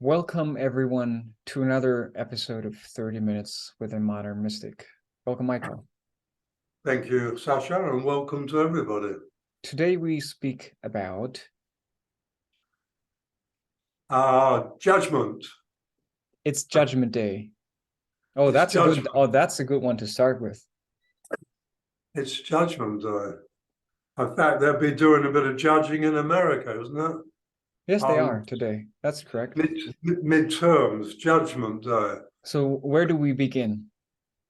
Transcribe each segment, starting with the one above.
Welcome, everyone, to another episode of 30 Minutes with a Modern Mystic. Welcome, Michael. Thank you, Sascha, and welcome to everybody. Today we speak about Judgment. it's Judgment Day. Oh, that's a good one to start with. It's Judgment Day. In fact, they'll be doing a bit of judging in America, isn't it? Yes, they are today. That's correct. Midterms, Judgment Day. So where do we begin?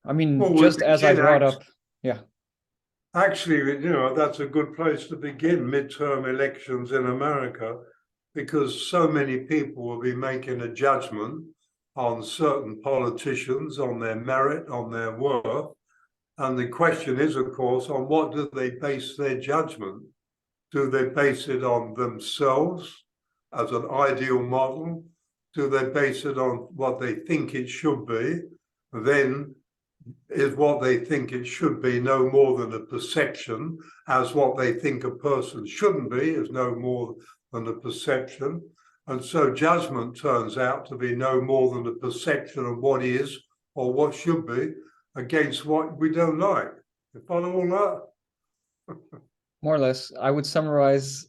I mean, Well, just as I brought up, yeah. Actually, that's a good place to begin, midterm elections in America, because so many people will be making a judgment on certain politicians, on their merit, on their worth. And the question is, of course, on what do they base their judgment? Do they base it on themselves as an ideal model? Do they base it on what they think it should be? Then is what they think it should be no more than a perception, as what they think a person shouldn't be is no more than a perception. And so judgment turns out to be no more than a perception of what is or what should be against what we don't like. You follow all that? More or less, I would summarize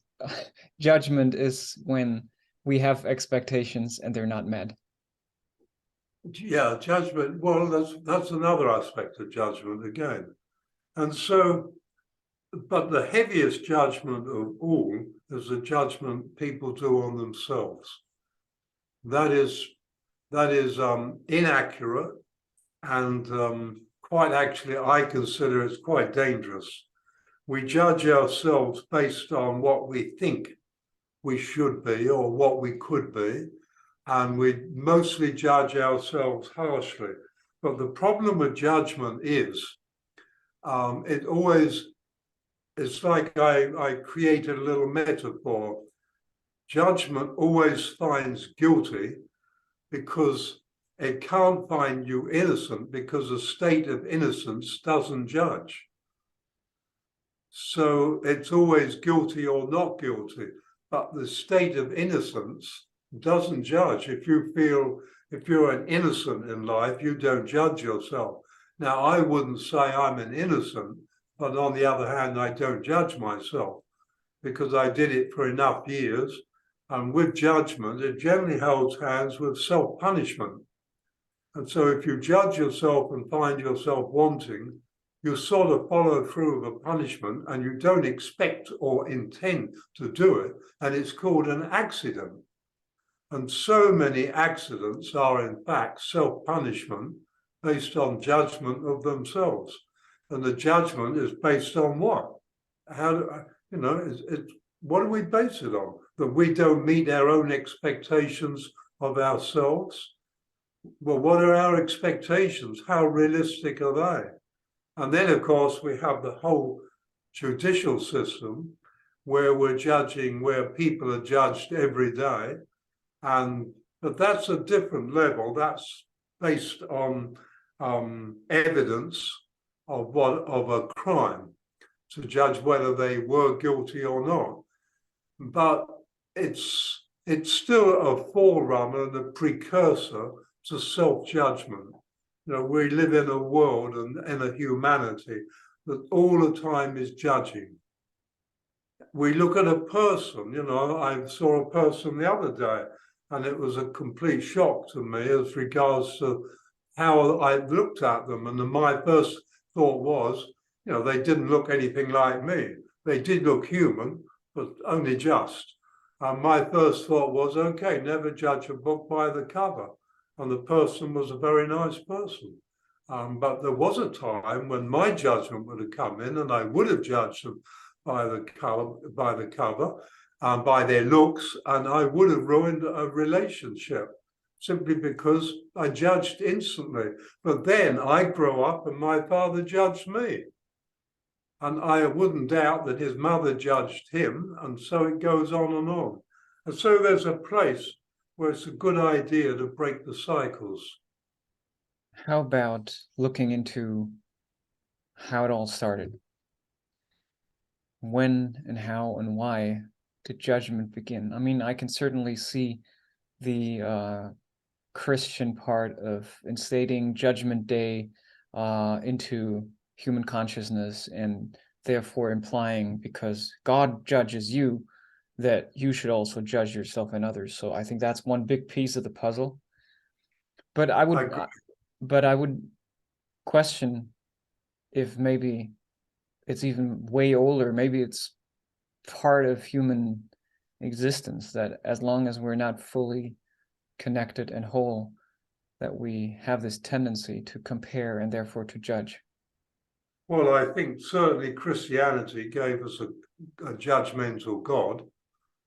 judgment is when we have expectations and they're not met. Yeah, judgment. Well, that's another aspect of judgment again. And so, but the heaviest judgment of all is the judgment people do on themselves. That is inaccurate, and quite actually, I consider it's quite dangerous. We judge ourselves based on what we think we should be or what we could be, and we mostly judge ourselves harshly. But the problem with judgment is, it's like I created a little metaphor. Judgment always finds guilty because it can't find you innocent, because a state of innocence doesn't judge. So it's always guilty or not guilty, but the state of innocence doesn't judge. If you're an innocent in life, you don't judge yourself. Now, I wouldn't say I'm an innocent, but on the other hand, I don't judge myself because I did it for enough years. And with judgment, it generally holds hands with self-punishment. And so if you judge yourself and find yourself wanting, you sort of follow through with a punishment and you don't expect or intend to do it. And it's called an accident. And so many accidents are in fact self-punishment based on judgment of themselves. And the judgment is based on what? What do we base it on? That we don't meet our own expectations of ourselves? Well, what are our expectations? How realistic are they? And then, of course, we have the whole judicial system where we're judging, where people are judged every day. But that's a different level. That's based on evidence of a crime to judge whether they were guilty or not. But it's still a forerunner and a precursor to self-judgment. We live in a world and in a humanity that all the time is judging. We look at a person, I saw a person the other day, and it was a complete shock to me as regards to how I looked at them. And my first thought was, they didn't look anything like me. They did look human, but only just. And my first thought was, okay, never judge a book by the cover. And the person was a very nice person. But there was a time when my judgment would have come in and I would have judged them by the cover, by their looks, and I would have ruined a relationship simply because I judged instantly. But then I grew up and my father judged me. And I wouldn't doubt that his mother judged him, and so it goes on and on. And so there's a place where it's a good idea to break the cycles. How about looking into how it all started? When and how and why did judgment begin? I mean, I can certainly see the Christian part of instating Judgment Day into human consciousness, and therefore implying, because God judges you, that you should also judge yourself and others. So I think that's one big piece of the puzzle. But I would question if maybe it's even way older. Maybe it's part of human existence, that as long as we're not fully connected and whole, that we have this tendency to compare and therefore to judge. Well, I think certainly Christianity gave us a judgmental God.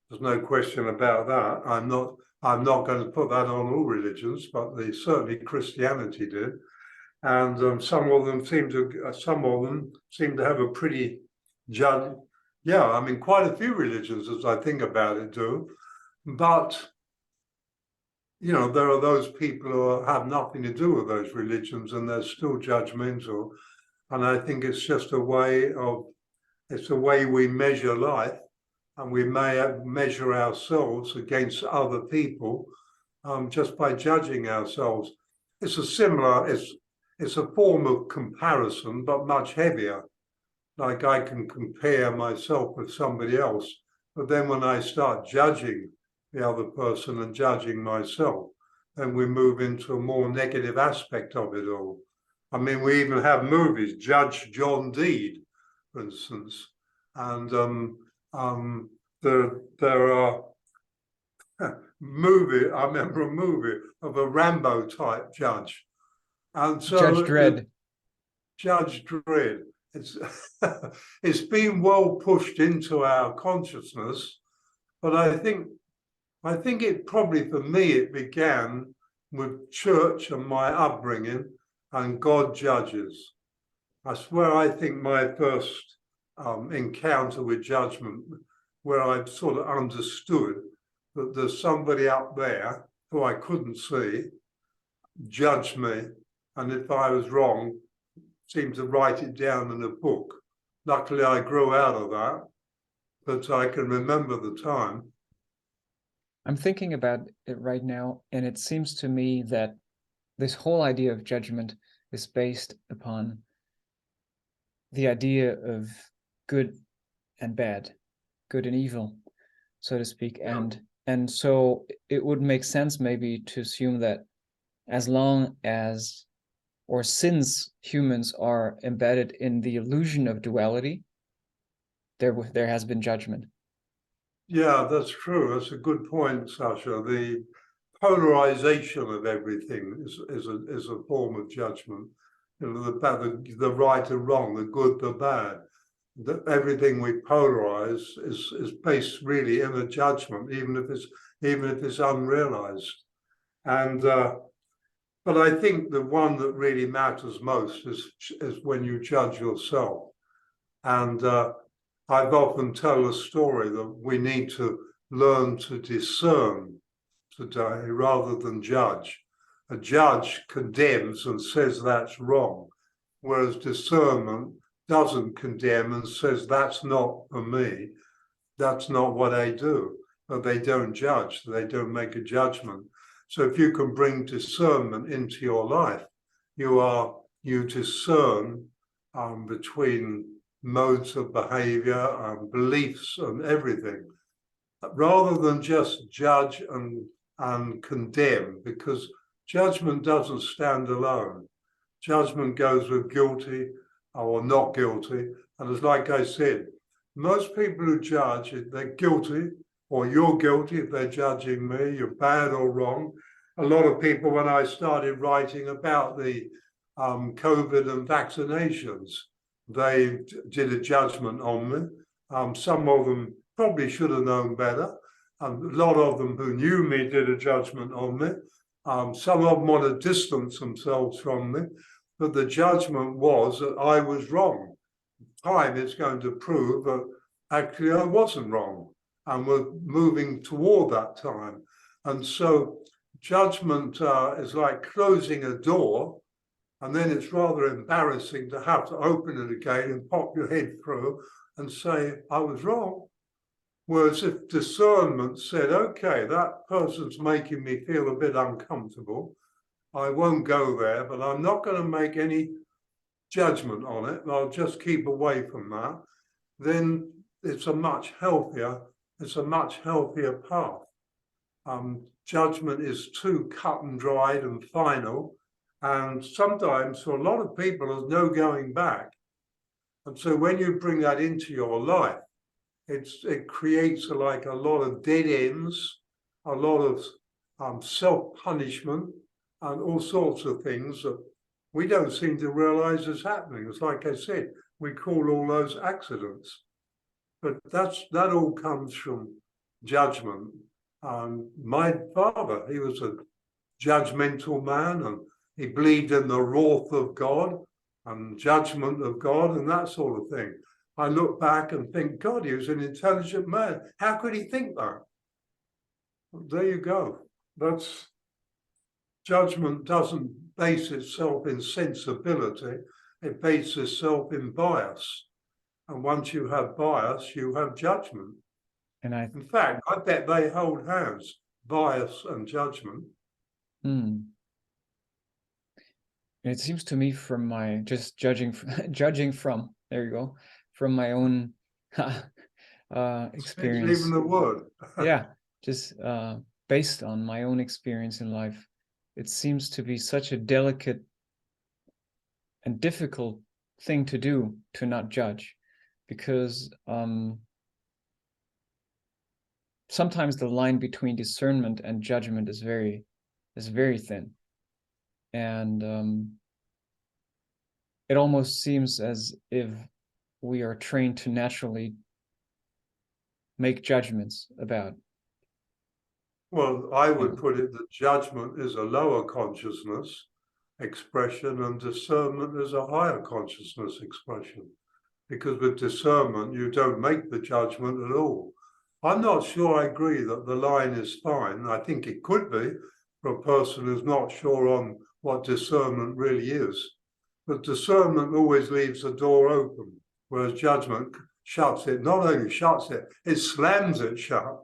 There's no question about that. I'm not going to put that on all religions, but certainly Christianity did. And some of them seem to have a pretty judge. Yeah, I mean, quite a few religions, as I think about it, do. But you know, there are those people who have nothing to do with those religions, and they're still judgmental. And I think it's just a way we measure life, and we may measure ourselves against other people just by judging ourselves. It's a form of comparison, but much heavier. Like, I can compare myself with somebody else, but then when I start judging the other person and judging myself, then we move into a more negative aspect of it all. I mean, we even have movies, Judge John Deed, for instance, and there are I remember a movie of a Rambo type judge, and so Judge Dredd. Judge Dredd. It's been well pushed into our consciousness, but I think it probably, for me, it began with church and my upbringing and God judges. That's where I think my first encounter with judgment, where I sort of understood that there's somebody up there who I couldn't see, judge me, and if I was wrong, seemed to write it down in a book. Luckily, I grew out of that, but I can remember the time. I'm thinking about it right now, and it seems to me that this whole idea of judgment is based upon the idea of good and bad, good and evil, so to speak. Yeah. And so it would make sense maybe to assume that as long as, or since humans are embedded in the illusion of duality, there has been judgment. Yeah, that's true. That's a good point, Sascha. The polarization of everything is a form of judgment. You know, the right and wrong, the good, the bad. Everything we polarize is based really in a judgment, even if it's unrealized. And but I think the one that really matters most is when you judge yourself. And I've often told a story that we need to learn to discern today rather than judge. A judge condemns and says that's wrong, whereas discernment doesn't condemn and says that's not for me, that's not what I do. But they don't judge, they don't make a judgment. So if you can bring discernment into your life, you discern between modes of behavior, beliefs and everything, rather than just judge and condemn, because judgment doesn't stand alone. Judgment goes with guilty or not guilty. And as like I said, most people who judge, they're guilty, or you're guilty if they're judging me, you're bad or wrong. A lot of people, when I started writing about the COVID and vaccinations, they did a judgment on me. Some of them probably should have known better. A lot of them who knew me did a judgment on me. Some of them want to distance themselves from me, but the judgment was that I was wrong. Time is going to prove that actually I wasn't wrong, and we're moving toward that time. And so judgment is like closing a door, and then it's rather embarrassing to have to open it again and pop your head through and say, I was wrong. Whereas if discernment said, okay, that person's making me feel a bit uncomfortable, I won't go there, but I'm not going to make any judgment on it, and I'll just keep away from that, then it's a much healthier path. Judgment is too cut and dried and final, and sometimes for a lot of people there's no going back. And so when you bring that into your life, it creates like a lot of dead ends, a lot of self-punishment, and all sorts of things that we don't seem to realize is happening. It's like I said, we call all those accidents. But that all comes from judgment. My father, he was a judgmental man, and he believed in the wrath of God and judgment of God and that sort of thing. I look back and think, God, he was an intelligent man. How could he think that? Well, there you go. Judgment doesn't base itself in sensibility. It bases itself in bias. And once you have bias, you have judgment. And in fact, I bet they hold hands, bias and judgment. It seems to me from my just judging from there you go, from my own experience. Even the word. Yeah, just based on my own experience in life, it seems to be such a delicate and difficult thing to do, to not judge, because sometimes the line between discernment and judgment is very thin, and it almost seems as if we are trained to naturally make judgments about. Well, I would put it that judgment is a lower consciousness expression and discernment is a higher consciousness expression. Because with discernment, you don't make the judgment at all. I'm not sure I agree that the line is fine. I think it could be for a person who's not sure on what discernment really is. But discernment always leaves the door open, whereas judgment shuts it. Not only shuts it, it slams it shut.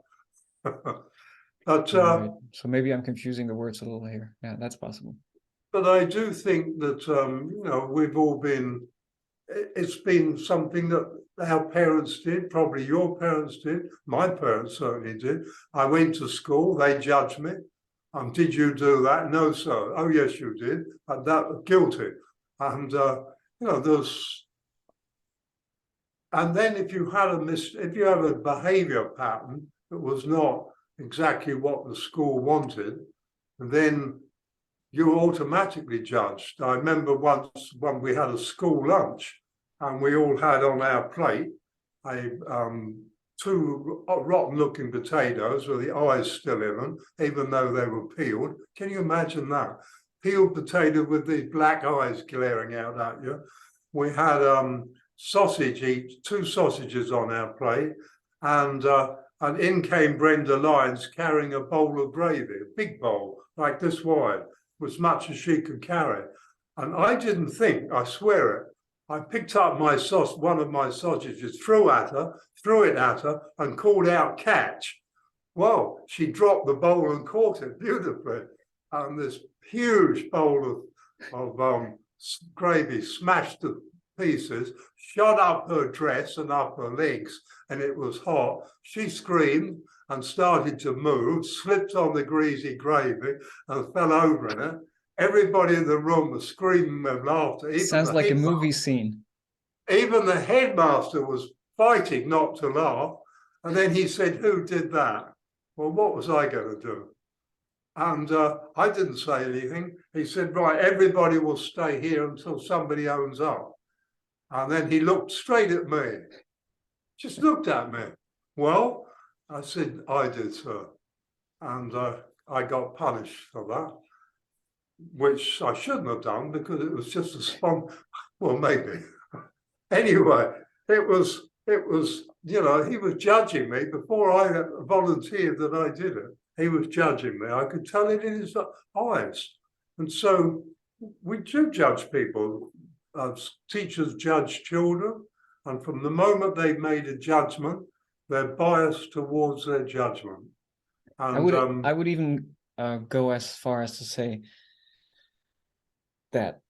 But right. So maybe I'm confusing the words a little here. Yeah, that's possible. But I do think that we've all been. It's been something that our parents did, probably your parents did, my parents certainly did. I went to school, they judged me. Did you do that? No, sir. Oh, yes, you did. And that guilty. And there's. And then if you have a behaviour pattern that was not exactly what the school wanted, then you were automatically judged. I remember once when we had a school lunch and we all had on our plate two rotten-looking potatoes with the eyes still in them, even though they were peeled. Can you imagine that? Peeled potato with these black eyes glaring out at you. We had two sausages on our plate, and in came Brenda Lyons carrying a bowl of gravy, a big bowl, like this wide, as much as she could carry. And I didn't think, I swear it, I picked up one of my sausages, threw it at her, and called out, catch. Well, she dropped the bowl and caught it beautifully. And this huge bowl of gravy smashed to pieces, shot up her dress and up her legs, and it was hot. She screamed and started to move, slipped on the greasy gravy and fell over in it. Everybody in the room was screaming with laughter. Sounds like a movie scene. Even the headmaster was fighting not to laugh. And then he said, who did that? Well, what was I going to do? And I didn't say anything. He said, right, everybody will stay here until somebody owns up. And then he looked straight at me, just looked at me. Well, I said, I did, sir. And I got punished for that, which I shouldn't have done because it was just well, maybe. Anyway, it was, he was judging me before I volunteered that I did it. He was judging me. I could tell it in his eyes. And so we do judge people. Teachers judge children. And from the moment they made a judgment, they're biased towards their judgment. And I would even go as far as to say that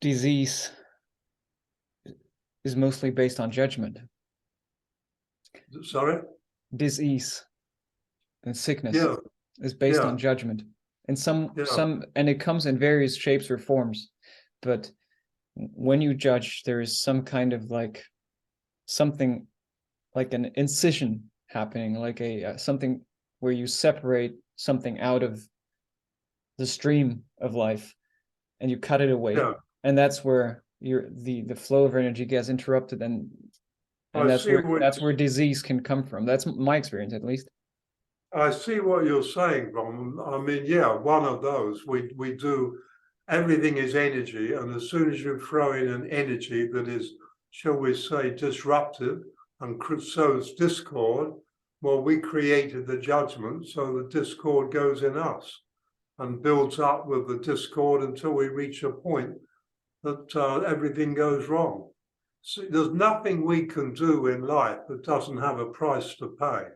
disease is mostly based on judgment. sorry, Disease and sickness yeah, is based yeah, on judgment. And yeah, and it comes in various shapes or forms. But when you judge, there is some kind of like something like an incision happening, like a something where you separate something out of the stream of life and you cut it away, yeah. and that's where the flow of energy gets interrupted, and I see what that's where disease can come from. That's my experience, at least. I see what you're saying, Ron. I mean, yeah, one of those. We do, everything is energy, and as soon as you throw in an energy that is, shall we say, disruptive and sows discord, well, we created the judgment, so the discord goes in us and builds up with the discord until we reach a point that everything goes wrong. So there's nothing we can do in life that doesn't have a price to pay.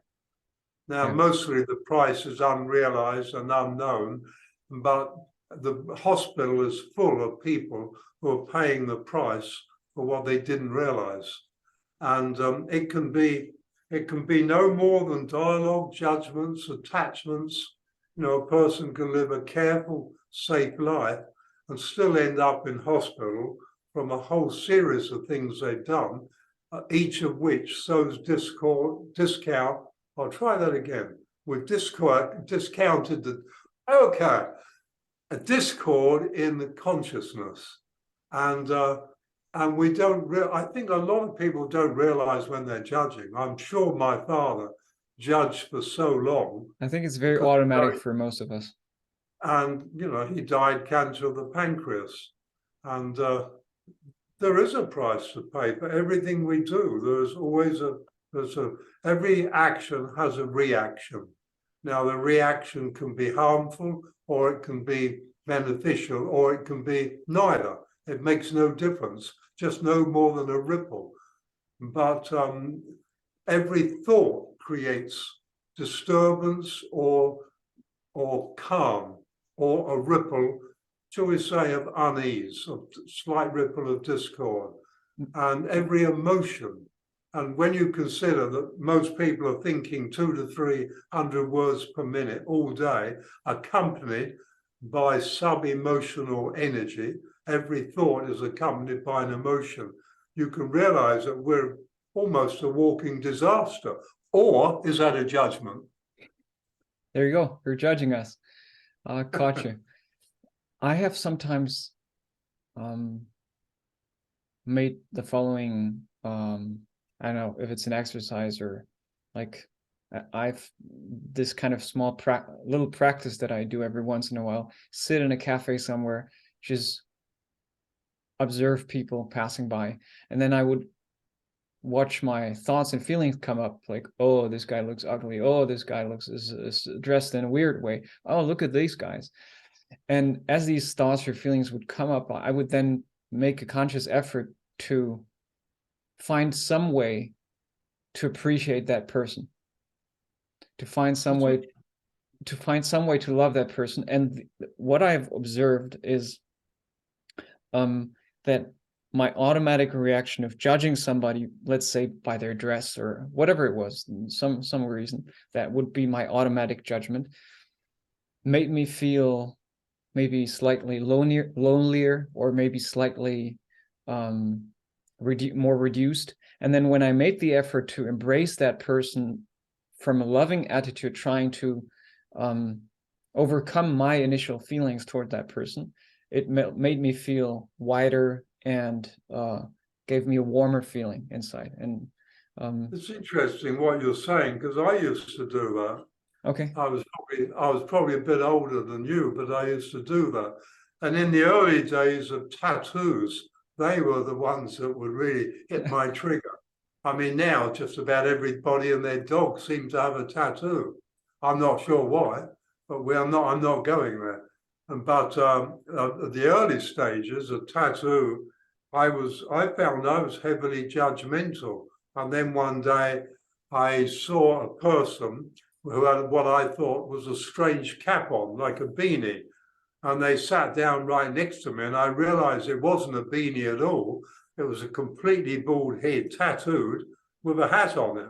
Now, Yeah. mostly the price is unrealized and unknown, but the hospital is full of people who are paying the price for what they didn't realize. And it can be no more than dialogue, judgments, attachments. You know, a person can live a careful, safe life and still end up in hospital from a whole series of things they've done, each of which sows discount. I'll try that again. We've discounted the, okay, a discord in the consciousness. And we don't, I think a lot of people don't realize when they're judging. I'm sure my father judged for so long. I think it's very automatic for most of us. And, you know, he died cancer of the pancreas. And there is a price to pay for everything we do. There's always every action has a reaction. Now, the reaction can be harmful, or it can be beneficial, or it can be neither. It makes no difference, just no more than a ripple. But every thought creates disturbance or calm, or a ripple, shall we say, of unease, a slight ripple of discord, and every emotion. And when you consider that most people are thinking 200 to 300 words per minute all day, accompanied by sub-emotional energy, every thought is accompanied by an emotion, you can realize that we're almost a walking disaster. Or is that a judgment? There you go. You're judging us. Caught you. I have sometimes made the following, I don't know if it's an exercise or like I've this kind of small little practice that I do every once in a while. Sit in a cafe somewhere, just observe people passing by, and then I would watch my thoughts and feelings come up, like, oh, this guy looks ugly, oh, this guy is dressed in a weird way, oh, look at these guys. And as these thoughts or feelings would come up, I would then make a conscious effort to find some way to appreciate that person, to find some way to love that person. And what I've observed is that my automatic reaction of judging somebody, let's say by their dress or whatever it was, some reason that would be my automatic judgment, made me feel maybe slightly lonelier, or maybe slightly more reduced. And then when I made the effort to embrace that person from a loving attitude, trying to overcome my initial feelings toward that person, it made me feel wider and gave me a warmer feeling inside. And it's interesting what you're saying, because I used to do that. Okay. I was probably a bit older than you, but I used to do that. And in the early days of tattoos, they were the ones that would really hit my trigger. I mean, now just about everybody and their dog seem to have a tattoo. I'm not sure why, but I'm not going there. But at the early stages of tattoo, I found I was heavily judgmental. And then one day I saw a person who had what I thought was a strange cap on, like a beanie. And they sat down right next to me, and I realized it wasn't a beanie at all. It was a completely bald head, tattooed, with a hat on it.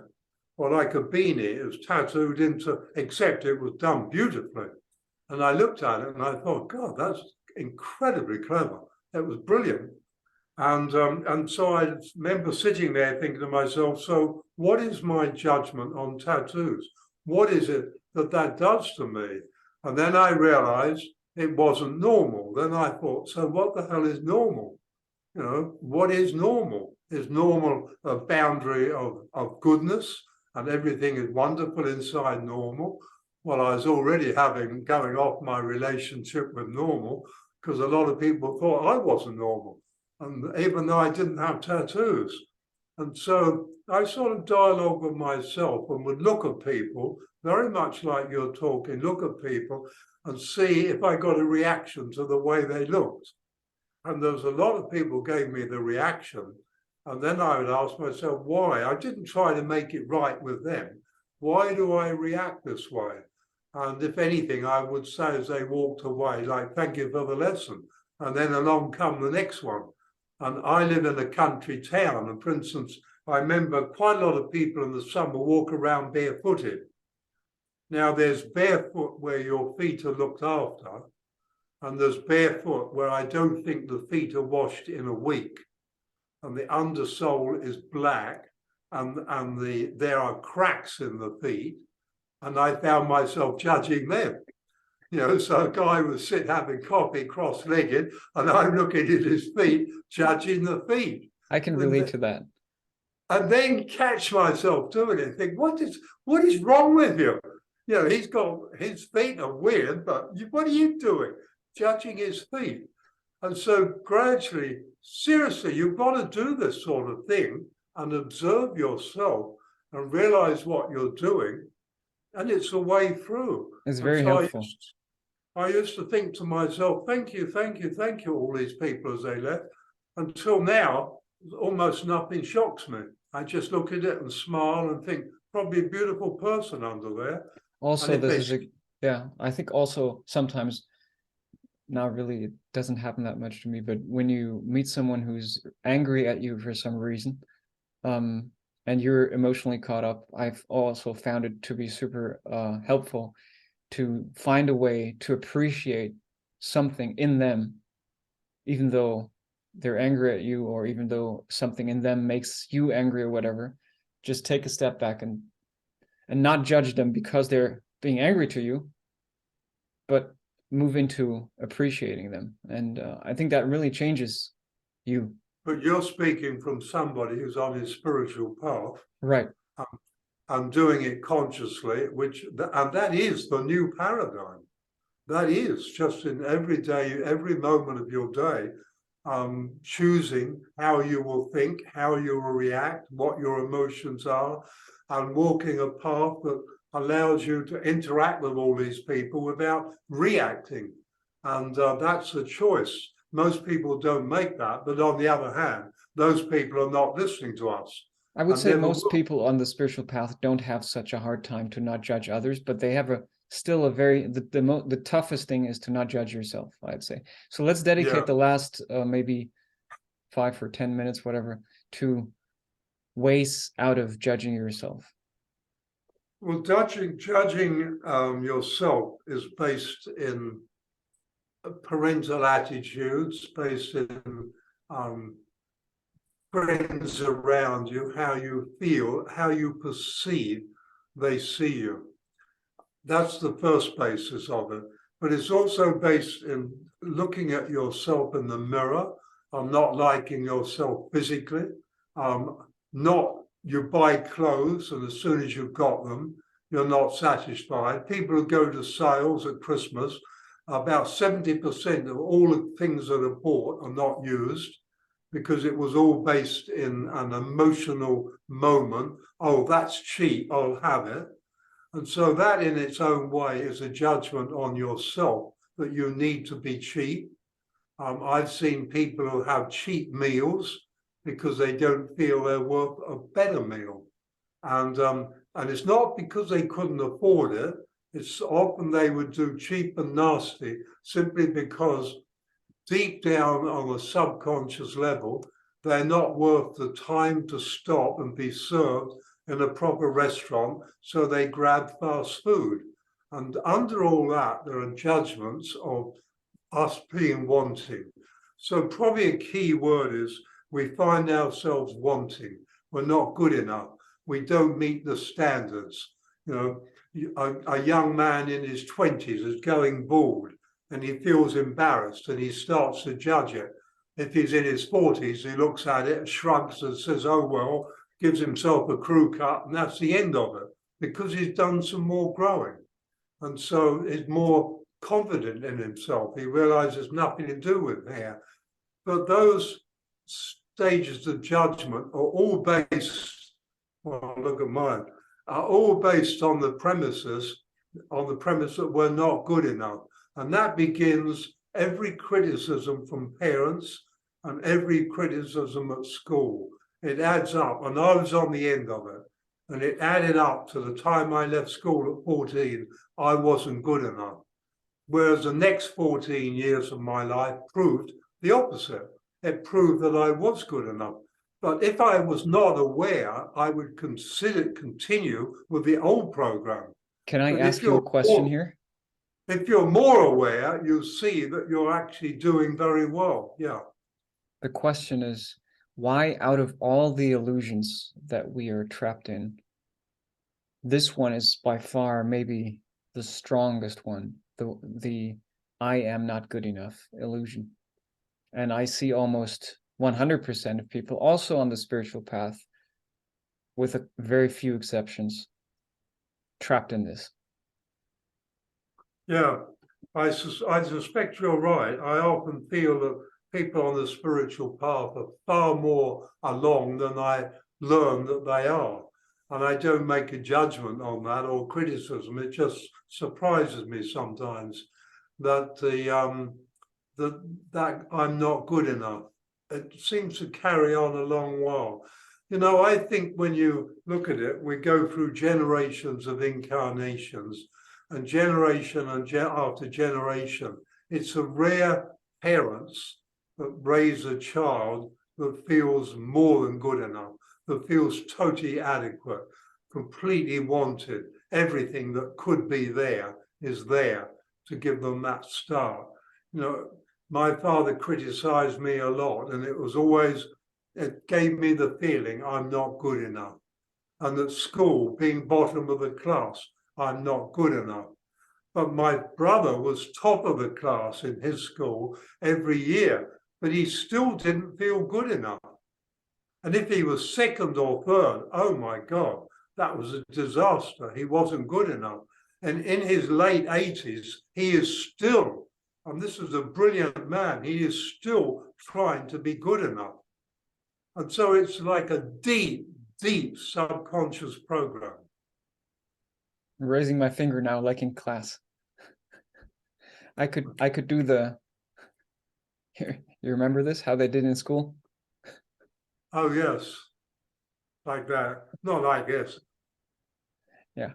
Or like a beanie, it was tattooed into, except it was done beautifully. And I looked at it and I thought, God, that's incredibly clever. It was brilliant. And so I remember sitting there thinking to myself, so what is my judgment on tattoos? What is it that does to me? And then I realized it wasn't normal. Then I thought, so what the hell is normal? You know, what is normal? Is normal a boundary of goodness and everything is wonderful inside normal? Well, I was already going off my relationship with normal because a lot of people thought I wasn't normal. And even though I didn't have tattoos. And so I sort of dialogue with myself and would look at people, very much like you're talking, look at people and see if I got a reaction to the way they looked. And there was a lot of people gave me the reaction. And then I would ask myself, why? I didn't try to make it right with them. Why do I react this way? And if anything, I would say as they walked away, like, thank you for the lesson. And then along come the next one. And I live in a country town. And for instance, I remember quite a lot of people in the summer walk around barefooted. Now there's barefoot where your feet are looked after. And there's barefoot where I don't think the feet are washed in a week. And the undersole is black. And there are cracks in the feet. And I found myself judging them. You know, so a guy was sitting having coffee cross-legged, and I'm looking at his feet, judging the feet. I can relate to that. And then catch myself doing it, think, what is wrong with you? You know, he's got, his feet are weird, but what are you doing? Judging his feet. And so gradually, seriously, you've got to do this sort of thing and observe yourself and realize what you're doing. And it's a way through. It's very helpful. I used to think to myself, thank you, all these people as they left. Until now, almost nothing shocks me. I just look at it and smile and think, probably a beautiful person under there. Also, I think also sometimes, not really, it doesn't happen that much to me, but when you meet someone who's angry at you for some reason, and you're emotionally caught up, I've also found it to be super helpful to find a way to appreciate something in them, even though they're angry at you, or even though something in them makes you angry or whatever. Just take a step back and not judge them because they're being angry to you, but move into appreciating them. And I think that really changes you. But you're speaking from somebody who's on his spiritual path. Right. And doing it consciously, and that is the new paradigm. That is just in every day, every moment of your day, choosing how you will think, how you will react, what your emotions are, and walking a path that allows you to interact with all these people without reacting. And that's a choice. Most people don't make that, but on the other hand, those people are not listening to us. I would say most people on the spiritual path don't have such a hard time to not judge others, but they have still a very, the toughest thing is to not judge yourself, I'd say. So let's dedicate the last maybe 5 or 10 minutes, whatever, to ways out of judging yourself. Well, judging yourself is based in parental attitudes, based in friends around you, how you feel, how you perceive they see you. That's the first basis of it. But it's also based in looking at yourself in the mirror, not liking yourself physically, you buy clothes and as soon as you've got them, you're not satisfied. People who go to sales at Christmas, about 70% of all the things that are bought are not used, because it was all based in an emotional moment. Oh, that's cheap, I'll have it. And so that in its own way is a judgment on yourself that you need to be cheap. I've seen people who have cheap meals because they don't feel they're worth a better meal. And it's not because they couldn't afford it. It's often they would do cheap and nasty simply because deep down on a subconscious level, they're not worth the time to stop and be served in a proper restaurant, so they grab fast food. And under all that, there are judgments of us being wanting. So probably a key word is we find ourselves wanting. We're not good enough. We don't meet the standards. You know, a young man in his 20s is going bald and he feels embarrassed and he starts to judge it. If he's in his 40s, he looks at it, shrugs and says, oh, well, gives himself a crew cut, and that's the end of it, because he's done some more growing. And so he's more confident in himself. He realizes nothing to do with hair. But those stages of judgment are all based, well, look at mine, are all based on the premise that we're not good enough. And that begins every criticism from parents and every criticism at school. It adds up, and I was on the end of it. And it added up to the time I left school at 14, I wasn't good enough. Whereas the next 14 years of my life proved the opposite. It proved that I was good enough. But if I was not aware, I would continue with the old program. Can I But ask you a question here? If you're more aware, you'll see that you're actually doing very well. Yeah. The question is, why out of all the illusions that we are trapped in, this one is by far maybe the strongest one, the I am not good enough illusion. And I see almost 100% of people also on the spiritual path, with a very few exceptions, trapped in this. Yeah, I suspect you're right. I often feel that people on the spiritual path are far more along than I learn that they are. And I don't make a judgment on that or criticism. It just surprises me sometimes that that I'm not good enough. It seems to carry on a long while. You know, I think when you look at it, we go through generations of incarnations, and generation after generation. It's a rare parents that raise a child that feels more than good enough, that feels totally adequate, completely wanted. Everything that could be there is there to give them that start. You know, my father criticized me a lot, and it gave me the feeling I'm not good enough. And at school, being bottom of the class, I'm not good enough. But my brother was top of the class in his school every year, but he still didn't feel good enough. And if he was second or third, oh my God, that was a disaster. He wasn't good enough. And in his late 80s, he is still, and this is a brilliant man, he is still trying to be good enough. And so it's like a deep, deep subconscious program. I'm raising my finger now, like in class. I could do the, here, you remember this, how they did in school? Oh, yes. Like that. Not like this. Yeah.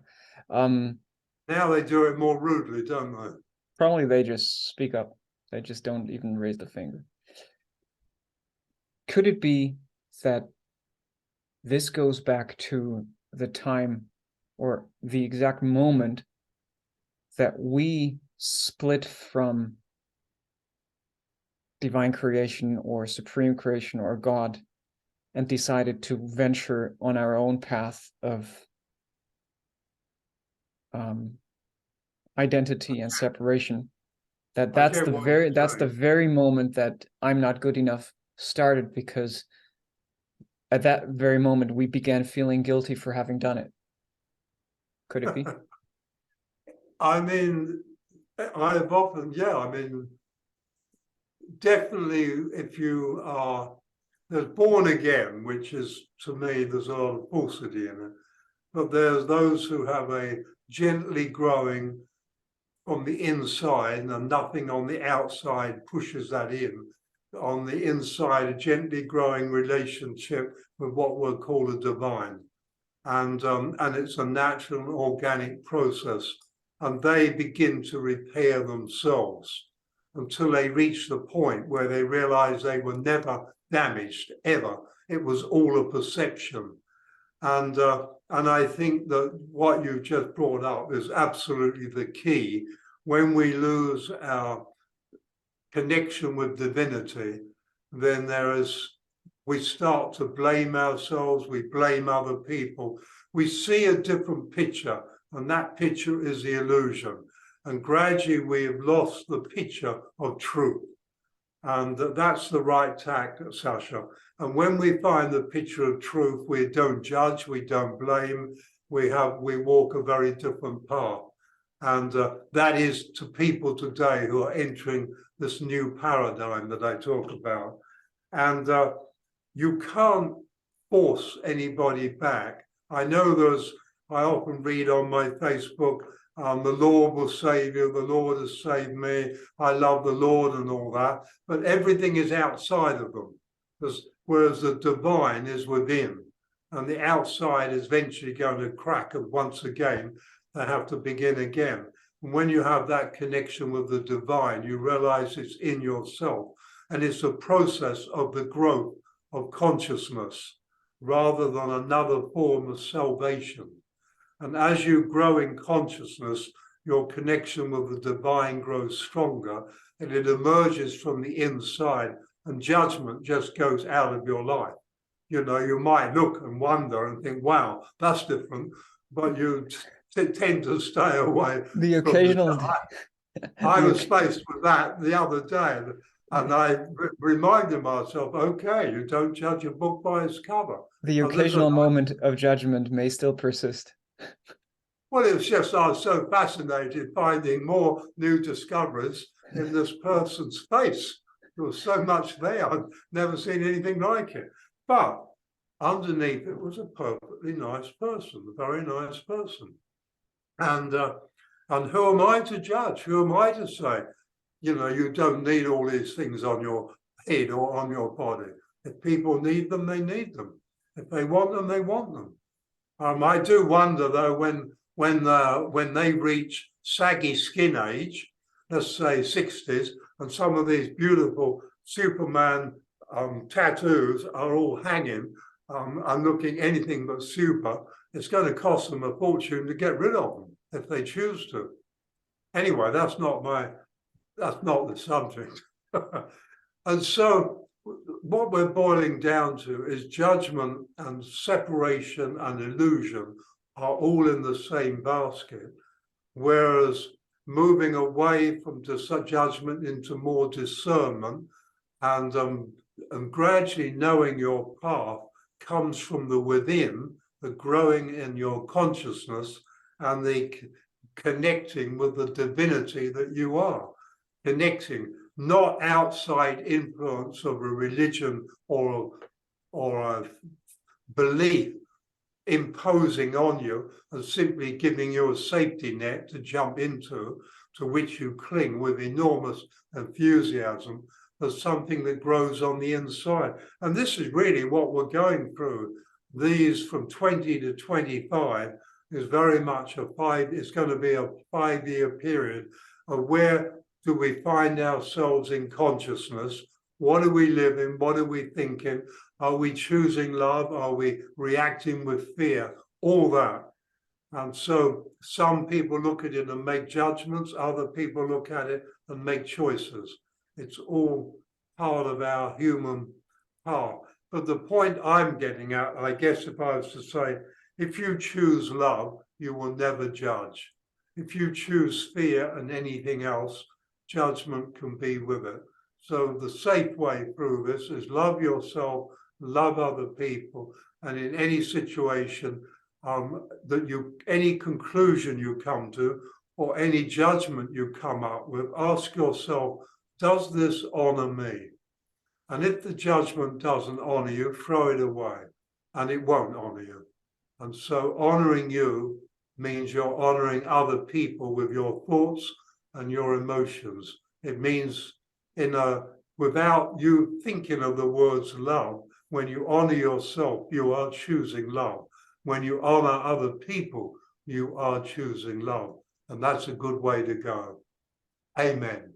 Now they do it more rudely, don't they? Probably they just speak up. They just don't even raise the finger. Could it be that this goes back to the time or the exact moment that we split from divine creation or supreme creation or God and decided to venture on our own path of identity and separation? That's the very moment that I'm not good enough started, because at that very moment we began feeling guilty for having done it. Could it be? I mean, I've often, definitely if you are, there's born again, which is, to me, there's a lot of falsity in it. But there's those who have a gently growing on the inside, and nothing on the outside pushes that in. On the inside, a gently growing relationship with what we'll call the divine. and it's a natural and organic process, and they begin to repair themselves until they reach the point where they realize they were never damaged, ever. It was all a perception. And I think that what you just brought up is absolutely the key. When we lose our connection with divinity, then we start to blame ourselves, we blame other people. We see a different picture, and that picture is the illusion. And gradually we have lost the picture of truth. And that's the right tact, Sascha. And when we find the picture of truth, we don't judge, we don't blame, we walk a very different path. And that is to people today who are entering this new paradigm that I talk about. And you can't force anybody back. I know I often read on my Facebook, the Lord will save you, the Lord has saved me, I love the Lord and all that, but everything is outside of them, whereas the divine is within, and the outside is eventually going to crack, and once again, they have to begin again. And when you have that connection with the divine, you realize it's in yourself, and it's a process of the growth of consciousness, rather than another form of salvation. And as you grow in consciousness, your connection with the divine grows stronger, and it emerges from the inside, and judgment just goes out of your life. You know, you might look and wonder and think, wow, that's different, but you tend to stay away. The occasional... I was faced with that the other day, and I reminded myself, okay, you don't judge a book by its cover. The occasional moment of judgment may still persist. Well, it's just I was so fascinated finding more new discoveries in this person's face. There was so much there. I'd never seen anything like it. But underneath it was a perfectly nice person, a very nice person. And who am I to judge? Who am I to say, you know, you don't need all these things on your head or on your body. If people need them, they need them. If they want them, they want them. I do wonder, though, when they reach saggy skin age, let's say 60s, and some of these beautiful Superman tattoos are all hanging and looking anything but super, it's going to cost them a fortune to get rid of them if they choose to. Anyway, that's not the subject. And so what we're boiling down to is judgment and separation and illusion are all in the same basket, whereas moving away from judgment into more discernment and gradually knowing your path comes from the within, the growing in your consciousnness and the connecting with the divinity that you are, connecting, not outside influence of a religion or a belief imposing on you and simply giving you a safety net to jump into, to which you cling with enormous enthusiasm, as something that grows on the inside. And this is really what we're going through. These from 20 to 25 is very much it's going to be a 5-year period of where do we find ourselves in consciousness? What are we living? What are we thinking? Are we choosing love? Are we reacting with fear? All that. And so some people look at it and make judgments. Other people look at it and make choices. It's all part of our human part. But the point I'm getting at, I guess if I was to say, if you choose love, you will never judge. If you choose fear and anything else, judgment can be with it. So the safe way through this is love yourself, love other people, and in any situation any conclusion you come to or any judgment you come up with, ask yourself, does this honor me? And if the judgment doesn't honor you, throw it away, and it won't honor you. And so honoring you means you're honoring other people with your thoughts and your emotions. It means without you thinking of the words love, when you honor yourself, you are choosing love. when you honor other people, you are choosing love. And that's a good way to go. Amen.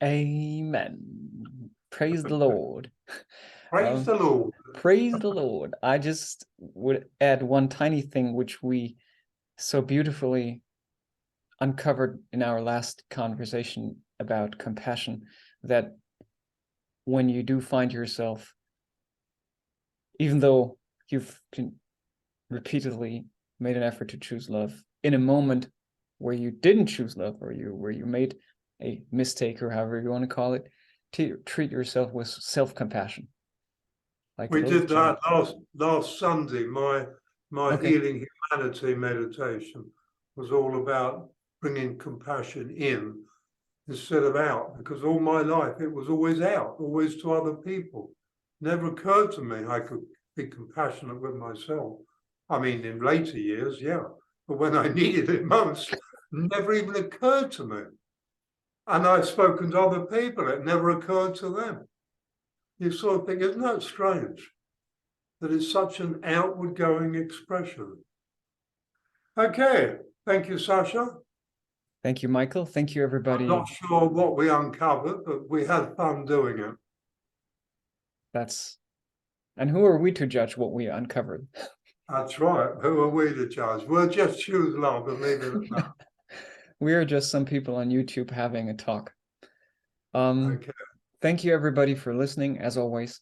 Amen. Praise the Lord. Praise the Lord. Praise the Lord. I just would add one tiny thing which we so beautifully uncovered in our last conversation about compassion, that when you do find yourself, even though you've repeatedly made an effort to choose love, in a moment where you didn't choose love, or where you made a mistake, or however you want to call it, to treat yourself with self-compassion. Like we did that giant... last Sunday. My Okay. healing humanity meditation was all about bringing compassion in instead of out, because all my life it was always out, always to other people. Never occurred to me I could be compassionate with myself. I mean, in later years, yeah, but when I needed it most, never even occurred to me. And I've spoken to other people, it never occurred to them. You sort of think, isn't that strange that it's such an outward going expression? Okay, thank you, Sascha. Thank you, Michael. Thank you, everybody. I'm not sure what we uncovered, but we had fun doing it. And who are we to judge what we uncovered? That's right. Who are we to judge? We'll just choose love and leave it at that. We are just some people on YouTube having a talk. Okay. Thank you, everybody, for listening. As always,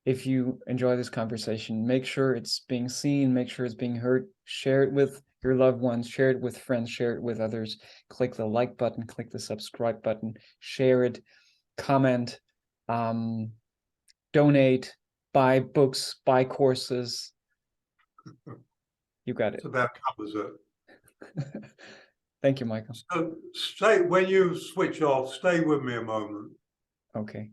if you enjoy this conversation, make sure it's being seen, make sure it's being heard, share it with your loved ones, share it with friends, share it with others. Click the like button, click the subscribe button, share it, comment, donate, buy books, buy courses. You got it. So that covers it. Thank you, Michael. So stay, when you switch off, stay with me a moment. Okay.